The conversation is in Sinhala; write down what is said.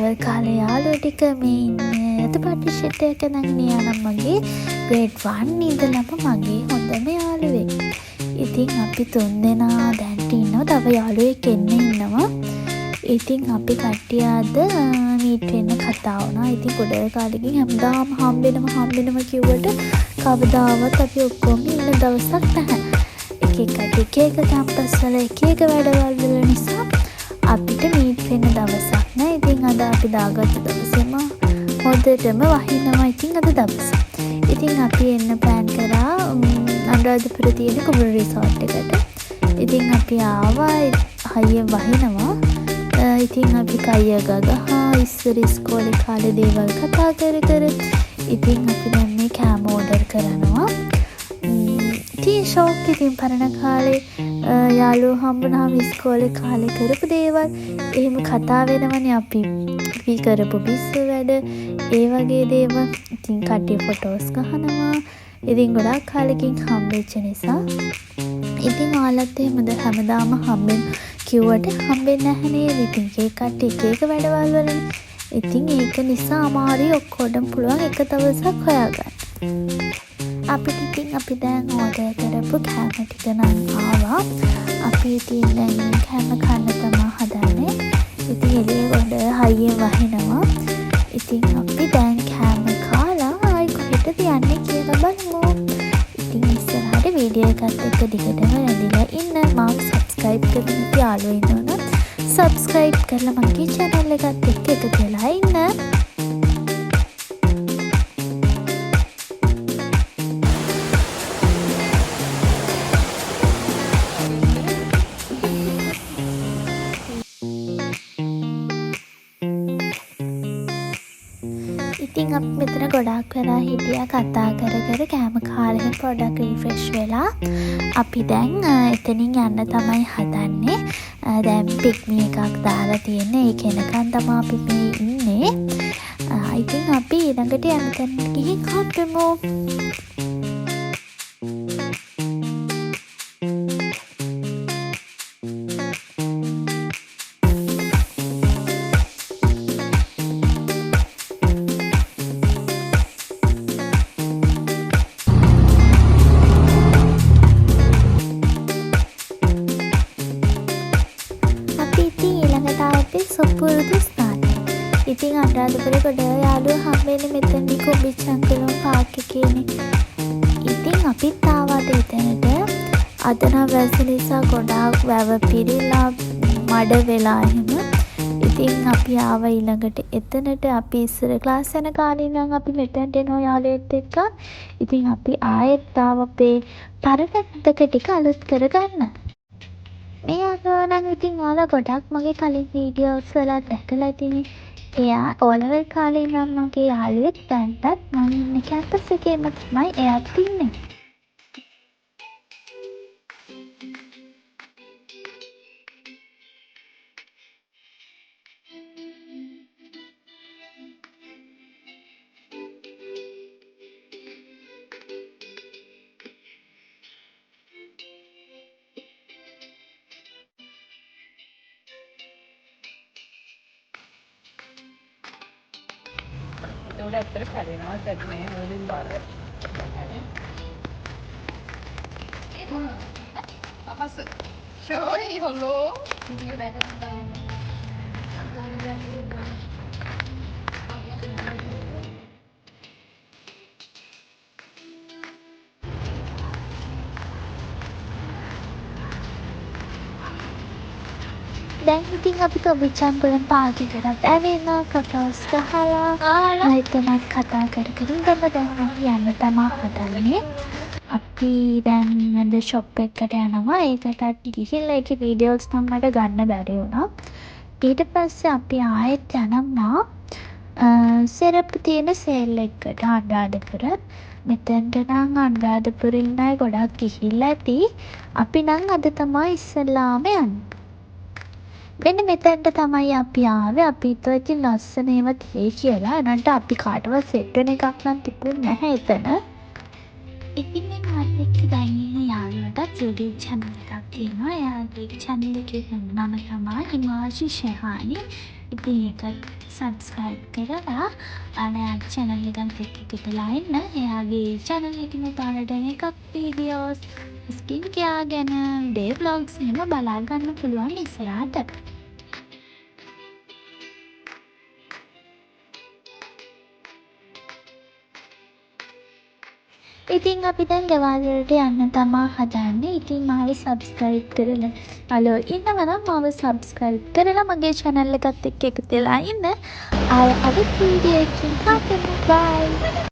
දවල් කාලේ යාළුවෝ ටික මේ ඉන්නේ අද පාටිෂට් එක නගින යනම් මගේ grade 1 ඉඳලම මගේ හොඳම යාළුවෙක්. ඉතින් අපි තුන්දෙනා දැන් ඉන්නවා. තව යාළුවෙක් ඉන්නවා. ඉතින් අපි කට්ටිය අද මීට් වෙන්න කතා වුණා. ඉතින් ගොඩ කාලෙකින් හැමදාම හම්බෙනම කිව්වට කවදාවත් අපි ඔක්කොම ඉන්න දවසක් නැහැ. එක කැම්පස් වල එක වැඩවල් වල නිසා අපිට මීට් වෙන්න දවසක් නෑ. ඉතින් අද අපි දාගත්ත දවසේම හොඳටම වහිනවා. ඉතින් අද දවස. ඉතින් අපි එන්න ප්ලෑන් කරා අනුරාධපුර තියෙන කුඹුරු රිසෝට් එකට. ඉතින් අපි ආවා හයිය වහිනවා. ඉතින් අපි කයිය ගගහා ඉස්සර ඉස්කෝලේ කාලේ දේවල් කතා කර ඉතින් අපි දැන් මේ කෑම ඕඩර් කරනවා. ෂෝක් ඉතින් පරණ කාලේ යාළුවෝ හම්බුනහම ඉස්කෝලේ කාලේ කරපු දේවල් එහෙම කතා වෙනවනේ අපි කරපු පිස්සු වැඩ ඒ වගේ දේවල්. ඉතින් කට්ටිය ෆොටෝස් ගහනවා. ඉතින් ගොඩාක් කාලෙකින් හම්බෙච්ච නිසා ඉතින් ඔයාලත් එහෙමද හැමදාම හම්බෙන්න කිව්වට හම්බෙන්නේ නැහැ නේද? ඉතින් ඒ කට්ටිය එක වැඩවල් වලනේ. ඉතින් ඒක නිසා අමාරුයි ඔක්කොටම පුළුවන් එක දවසක් හොයාගන්න. අපි දැන් ඕඩර් කරපු කෑම ටික නම් ආවා. අපි ඉතින් දැන් කෑම කන්න තමයි හදන්නේ. ඉතින් එළිය ගොඩ හයියෙන් වහිනවා. ඉතින් අපි දැන් කෑම කාලා ආයි කොහෙටද යන්නේ කියලා බලමු. ඉතින් ඉස්සරහට වීඩියෝ එකත් එක්ක දිගටම රැඳිලා ඉන්න. මම සබ්ස්ක්‍රයිබ් කරන්න යාළුවෝ ඉන්නවනම් සබ්ස්ක්‍රයිබ් කරලා මගේ channel එකත් එක්ක එකතු වෙලා ඉන්න. ඉතින් අපි මෙතන ගොඩාක් වෙලා හිටියා කතා කර කෑම කාලෙ පොඩ්ඩක් රිෆ්‍රෙෂ් වෙලා අපි දැන් එතනින් යන්න තමයි හදන්නේ. දැන් පික්නි එකක් දාලා තියෙන්නේ. ඒක එනකන් තමයි අපි මේ ඉන්නේ. ඉතින් අපි ඊළඟට යන්න තැනට ගිහින් හම්බෙමු. සුපුරුදු ස්ථානය. ඉතින් අනුරාධපුරේ ගොඩ යාළුවෝ හම්බෙන්නේ මෙතනදී කුඹිච්චංකලම් පාක් එකේනේ. ඉතින් අපිත් ආවාද එතනට. අද නම් වැස්ස නිසා ගොඩාක් වැව පිරීලා මඩ වෙලා එහෙම. ඉතින් අපි ආවා ඊළඟට එතනට. අපි ඉස්සර ක්ලාස් යන කාලේ නම් අපි මෙතනට එනවා යාළුවෙක් එක්ක. ඉතින් අපි ආයෙත් ආව අපේ පරණතක ටික අලුත් කරගන්න. මේ අගවනම් ඉතින් ඔයාලා ගොඩක් මගේ කලින් වීඩියෝස් වල දැකලා ඉතින් එයා ඕලෙවල් කාලේ නම් මගේ යාළුවෙක්. දැන්ටත් මම ඉන්නේ කැම්පස් එකේම තමයි එයාත් ඉන්නේ. උඩ ඇත්තට කැඩෙනවා දැක්නේ වලින් බාරය. අපස් ෂෝයි හලෝ. දැන් ඉතින් අපි කුඹිච්චංකලම් පාක් එකට ඇවිල්ලා ෆොටෝස් ගහලා එතනත් කතා කර ඉඳලා දැන් යන්න තමයි හදන්නේ. අපි දැන් අද ෂොප් එකකට යනවා. ඒකටත් ගිහිල්ලා ඒකේ වීඩියෝස් නම් මට ගන්න බැරි වුණා. ඊට පස්සේ අපි ආයෙත් යනවා සෙරප්පු තියෙන සේල් එකකට අනුරාධපුර. මෙතෙන්ට නම් අනුරාධපුරින් අය ගොඩක් ගිහිල්ලා ඇති. අපි නම් අද තමයි ඉස්සෙල්ලාම යන්නේ. මෙන්න මෙතැන්ට තමයි අපි ආවේ. අපි හිතුවා ඉතින් ලස්සන ඒවා තියෙයි කියලා. එනන්ට අපි කාටවත් සෙට් වෙන එකක් නම් තිබුණේ නැහැ එතන. ඉතින් මේ මාත් එක්ක දැන් ඉන්න යාළුවටත් YouTube channel එකක් තියෙනවා. එයාගේ channel එකේ නම තමයි හිමාංශු ශෙහානි. ඉතින් ඒක subscribe කරලා එයාගේ channel එකත් එක්ක එකතු වෙලා ඉන්න. එයාගේ channel එකේ බලන්න එකක් videos skin care ගැන day vlogs එහෙම බලා ගන්න පුළුවන් ඉස්සරහට. ඉතින් අපි දැන් ගෙවල් වලට යන්න තමා හදන්නේ. ඉතින් මාව subscribe කරලා අලෝ ඉන්නවා නම් මාව subscribe කරලා මගේ channel එකත් එක්ක එකතු වෙලා ඉන්න. ආයෙ අලුත් වීඩියෝ එකකින් හම්බෙමු. bye.